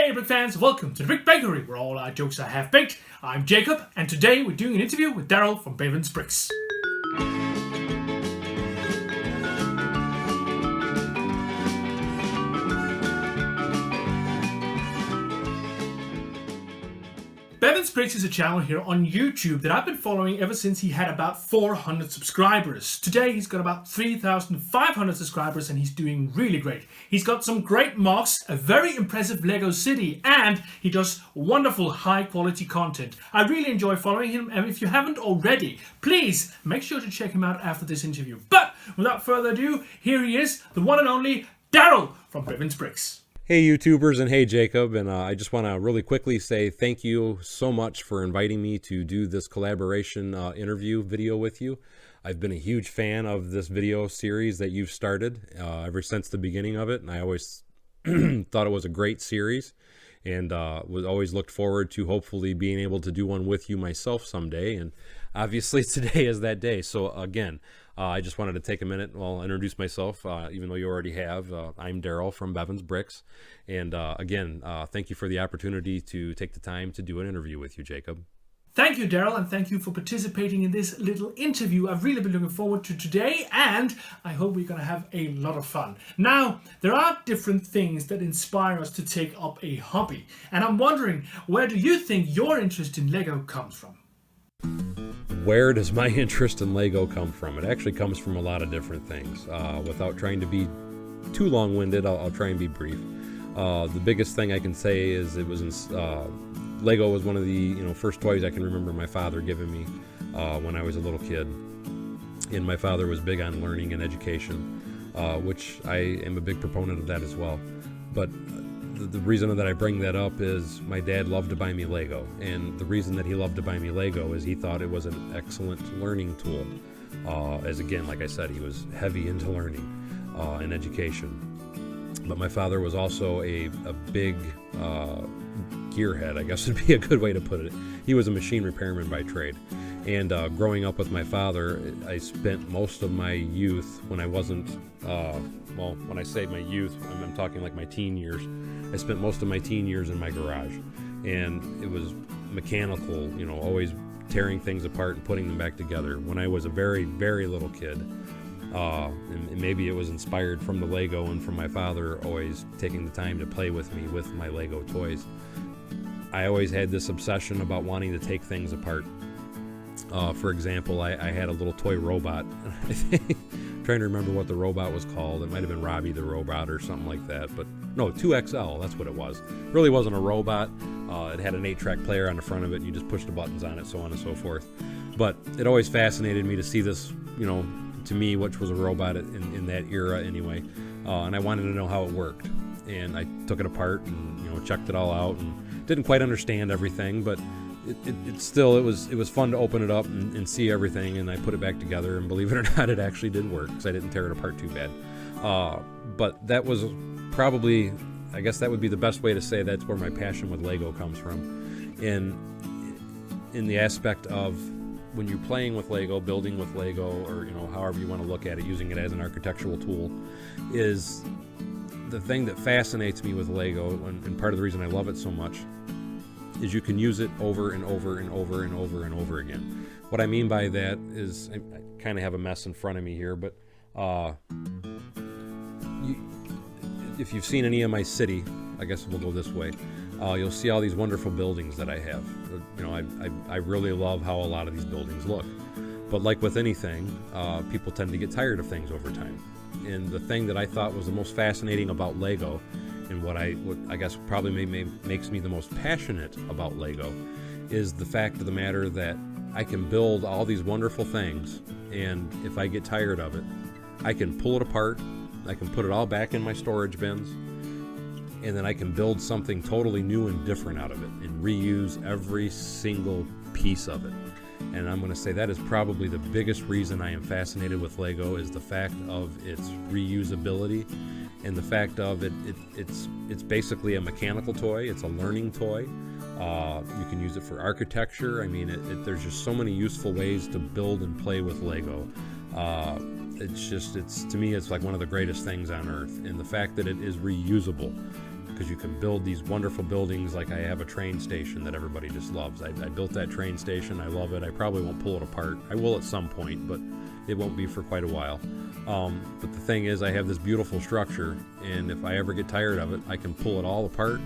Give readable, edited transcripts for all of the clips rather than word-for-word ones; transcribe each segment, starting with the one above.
Hey Brick fans, welcome to the Brick Bakery, where all our jokes are half-baked. I'm Jacob, and today we're doing an interview with Daryl from Bevins Bricks. Bevins Bricks is a channel here on YouTube that I've been following ever since he had about 400 subscribers. Today he's got about 3,500 subscribers and he's doing really great. He's got some great MOCs, a very impressive Lego city, and he does wonderful high quality content. I really enjoy following him, and if you haven't already, please make sure to check him out after this interview. But without further ado, here he is, the one and only Daryl from Bevins Bricks. Hey YouTubers, and hey Jacob, and I just want to really quickly say thank you so much for inviting me to do this collaboration interview video with you. I've been a huge fan of this video series that you've started ever since the beginning of it, and I always thought it was a great series, and was always looked forward to hopefully being able to do one with you myself someday, and obviously today is that day. So again, I just wanted to take a minute and introduce myself, even though you already have. I'm Daryl from Bevins Bricks. And again, thank you for the opportunity to take the time to do an interview with you, Jacob. Thank you, Daryl, and thank you for participating in this little interview. I've really been looking forward to today, and I hope we're going to have a lot of fun. Now, there are different things that inspire us to take up a hobby. And I'm wondering, where do you think your interest in Lego comes from? Where does my interest in Lego come from? It actually comes from a lot of different things. Without trying to be too long-winded, I'll try and be brief. The biggest thing I can say is Lego was one of the first toys I can remember my father giving me when I was a little kid. And my father was big on learning and education, which I am a big proponent of that as well. But the reason that I bring that up is my dad loved to buy me Lego, and the reason that he loved to buy me Lego is he thought it was an excellent learning tool. As again, like I said, he was heavy into learning and education. But my father was also a big gearhead, I guess would be a good way to put it. He was a machine repairman by trade. And growing up with my father, I spent most of my youth when I wasn't, when I say my youth, I'm talking like my teen years. I spent most of my teen years in my garage. And it was mechanical, always tearing things apart and putting them back together. When I was a very, very little kid, and maybe it was inspired from the Lego and from my father always taking the time to play with me with my Lego toys, I always had this obsession about wanting to take things apart. For example, I had a little toy robot. I'm trying to remember what the robot was called. It might have been Robbie the Robot or something like that. But no, 2XL, that's what it was. It really wasn't a robot. It had an 8-track player on the front of it, and you just push the buttons on it, so on and so forth. But it always fascinated me to see this, to me, which was a robot in that era anyway. And I wanted to know how it worked. And I took it apart and, checked it all out and didn't quite understand everything, but it was fun to open it up and see everything, and I put it back together, and believe it or not, it actually did work because I didn't tear it apart too bad. But that was probably, I guess that would be the best way to say that's where my passion with Lego comes from. In the aspect of when you're playing with Lego, building with Lego, or however you want to look at it, using it as an architectural tool, is the thing that fascinates me with Lego, and part of the reason I love it so much, is you can use it over and over and over and over and over again. What I mean by that is, I kind of have a mess in front of me here, but if you've seen any of my city, I guess we'll go this way, you'll see all these wonderful buildings that I have. I really love how a lot of these buildings look. But like with anything, people tend to get tired of things over time. And the thing that I thought was the most fascinating about Lego, and what I guess probably makes me the most passionate about Lego, is the fact of the matter that I can build all these wonderful things, and if I get tired of it, I can pull it apart, I can put it all back in my storage bins, and then I can build something totally new and different out of it and reuse every single piece of it. And I'm going to say that is probably the biggest reason I am fascinated with Lego, is the fact of its reusability and the fact of it's basically a mechanical toy. It's a learning toy. You can use it for architecture. I mean, there's just so many useful ways to build and play with Lego. To me, it's like one of the greatest things on earth. And the fact that it is reusable because you can build these wonderful buildings. Like I have a train station that everybody just loves. I built that train station. I love it. I probably won't pull it apart. I will at some point, but it won't be for quite a while. But the thing is, I have this beautiful structure, and if I ever get tired of it, I can pull it all apart,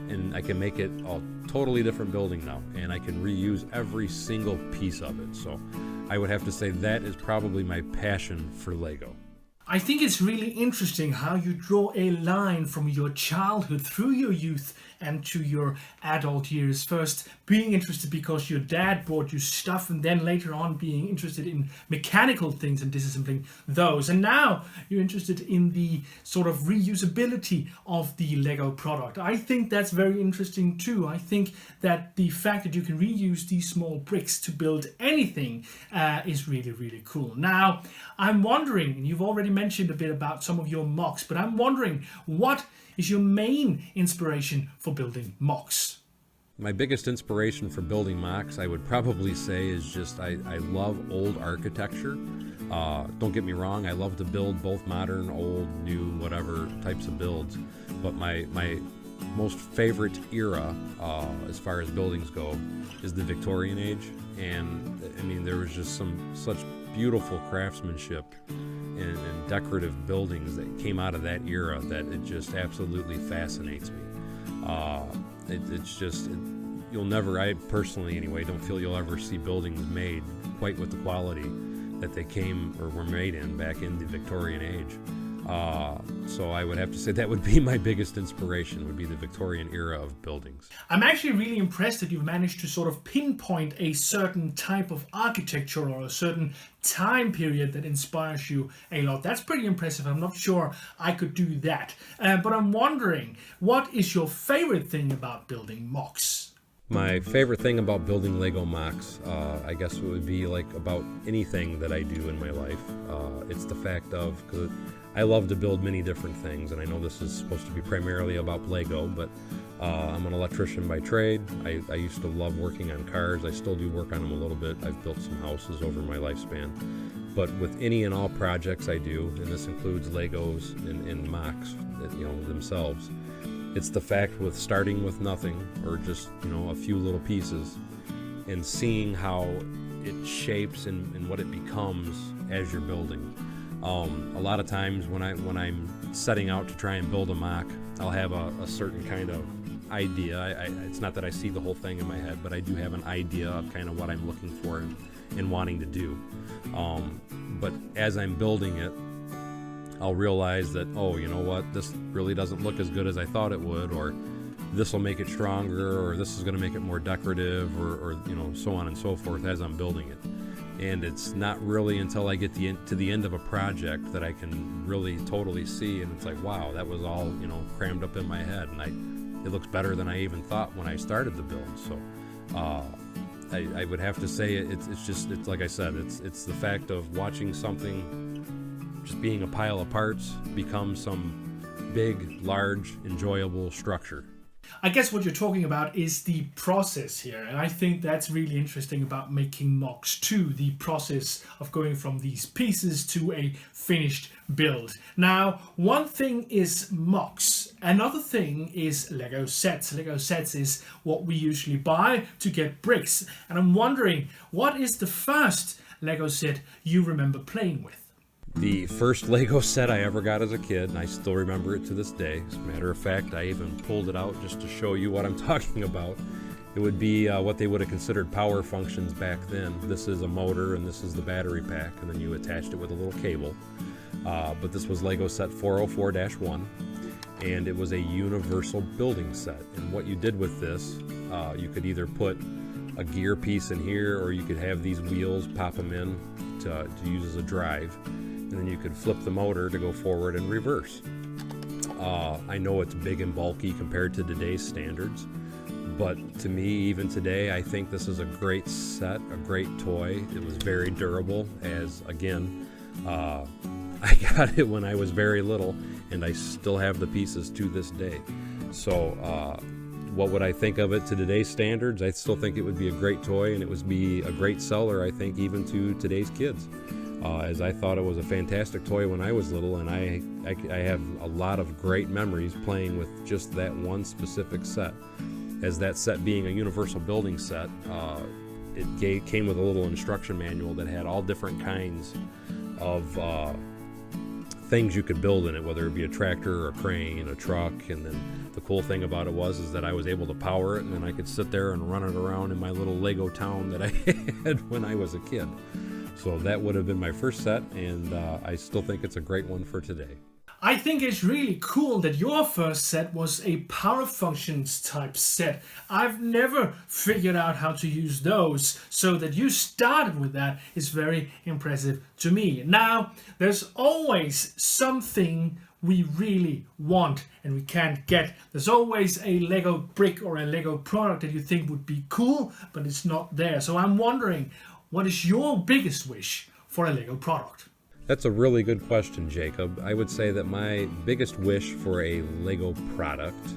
and I can make it a totally different building now, and I can reuse every single piece of it. So I would have to say that is probably my passion for Lego. I think it's really interesting how you draw a line from your childhood through your youth and to your adult years. First being interested because your dad bought you stuff, and then later on being interested in mechanical things and disassembling those. And now you're interested in the sort of reusability of the Lego product. I think that's very interesting too. I think that the fact that you can reuse these small bricks to build anything is really, really cool. Now, I'm wondering, and you've already mentioned a bit about some of your MOCs, but I'm wondering, what is your main inspiration for building MOCs? My biggest inspiration for building MOCs, I would probably say, is just I love old architecture. Don't get me wrong, I love to build both modern, old, new, whatever types of builds. But my most favorite era, as far as buildings go, is the Victorian age. And I mean, there was just such beautiful craftsmanship and decorative buildings that came out of that era that it just absolutely fascinates me. You'll never, I personally anyway, don't feel you'll ever see buildings made quite with the quality that they came or were made in back in the Victorian age. So I would have to say that would be my biggest inspiration, would be the Victorian era of buildings. I'm actually really impressed that you've managed to sort of pinpoint a certain type of architecture or a certain time period that inspires you a lot. That's pretty impressive. I'm not sure I could do that. But I'm wondering, what is your favorite thing about building MOCs? My favorite thing about building Lego MOCs, I guess it would be like about anything that I do in my life. It's the fact of, cause I love to build many different things, and I know this is supposed to be primarily about Lego, but I'm an electrician by trade. I used to love working on cars. I still do work on them a little bit. I've built some houses over my lifespan. But with any and all projects I do, and this includes Legos and MOCs, themselves, it's the fact with starting with nothing, or just, a few little pieces, and seeing how it shapes and what it becomes as you're building. A lot of times when I'm setting out to try and build a MOC, I'll have a certain kind of idea. It's not that I see the whole thing in my head, but I do have an idea of kind of what I'm looking for and wanting to do. But as I'm building it, I'll realize that, oh, you know what, this really doesn't look as good as I thought it would, or this will make it stronger, or this is going to make it more decorative, or so on and so forth as I'm building it. And it's not really until I get to the end of a project that I can really totally see, and it's like, wow, that was all crammed up in my head, and it looks better than I even thought when I started the build. So I would have to say it's like I said, it's the fact of watching something just being a pile of parts become some big, large, enjoyable structure. I guess what you're talking about is the process here, and I think that's really interesting about making MOCs too, the process of going from these pieces to a finished build. Now, one thing is MOCs, another thing is Lego sets. Lego sets is what we usually buy to get bricks, and I'm wondering, what is the first Lego set you remember playing with? The first Lego set I ever got as a kid, and I still remember it to this day. As a matter of fact, I even pulled it out just to show you what I'm talking about. It would be what they would have considered power functions back then. This is a motor, and this is the battery pack, and then you attached it with a little cable. But this was Lego set 404-1, and it was a universal building set. And what you did with this, you could either put a gear piece in here, or you could have these wheels, pop them in to use as a drive. And then you could flip the motor to go forward and reverse. I know it's big and bulky compared to today's standards, but to me, even today, I think this is a great set, a great toy. It was very durable, as again, I got it when I was very little, and I still have the pieces to this day. So what would I think of it to today's standards? I still think it would be a great toy, and it would be a great seller, I think, even to today's kids. as I thought it was a fantastic toy when I was little, and I have a lot of great memories playing with just that one specific set. As that set being a universal building set, it came with a little instruction manual that had all different kinds of things you could build in it, whether it be a tractor or a crane, a truck. And then the cool thing about it was that I was able to power it, and then I could sit there and run it around in my little Lego town that I had when I was a kid. So that would have been my first set, and I still think it's a great one for today. I think it's really cool that your first set was a power functions type set. I've never figured out how to use those, so that you started with that is very impressive to me. Now, there's always something we really want and we can't get. There's always a Lego brick or a Lego product that you think would be cool, but it's not there. So I'm wondering, what is your biggest wish for a Lego product? That's a really good question, Jacob. I would say that my biggest wish for a Lego product,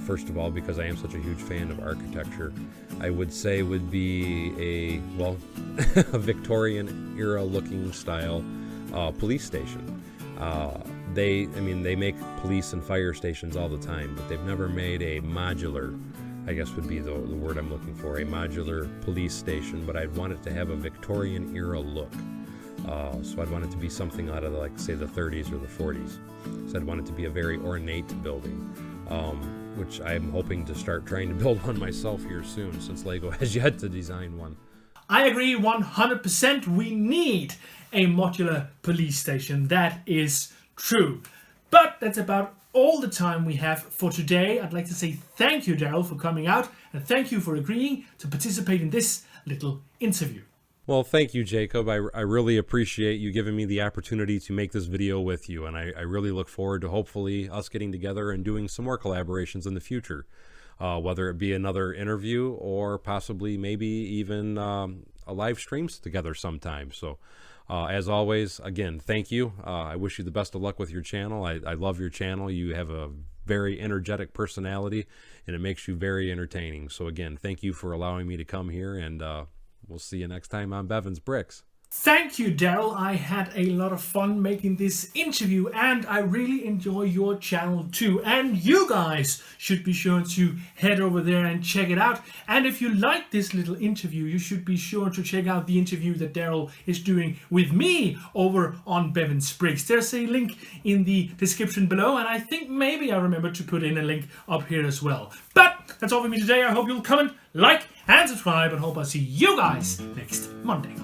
first of all, because I am such a huge fan of architecture, I would say would be a Victorian era looking style police station. They make police and fire stations all the time, but they've never made a modular, I guess would be the word I'm looking for, a modular police station, but I'd want it to have a Victorian era look. So I'd want it to be something out of, like, say, the 30s or the 40s. So I'd want it to be a very ornate building, which I'm hoping to start trying to build one myself here soon, since Lego has yet to design one. I agree 100%. We need a modular police station. That is true. But that's about all the time we have for today. I'd like to say thank you, Daryl, for coming out, and thank you for agreeing to participate in this little interview. Well, thank you, Jacob. I really appreciate you giving me the opportunity to make this video with you, and I really look forward to hopefully us getting together and doing some more collaborations in the future, whether it be another interview or possibly maybe even a live streams together sometime. So as always, again, thank you. I wish you the best of luck with your channel. I love your channel. You have a very energetic personality, and it makes you very entertaining. So again, thank you for allowing me to come here, and we'll see you next time on Bevins Bricks. Thank you, Daryl. I had a lot of fun making this interview, and I really enjoy your channel too. And you guys should be sure to head over there and check it out. And if you like this little interview, you should be sure to check out the interview that Daryl is doing with me over on Bevins Bricks. There's a link in the description below, and I think maybe I remember to put in a link up here as well. But that's all for me today. I hope you'll comment, like, and subscribe, and hope I'll see you guys next Monday.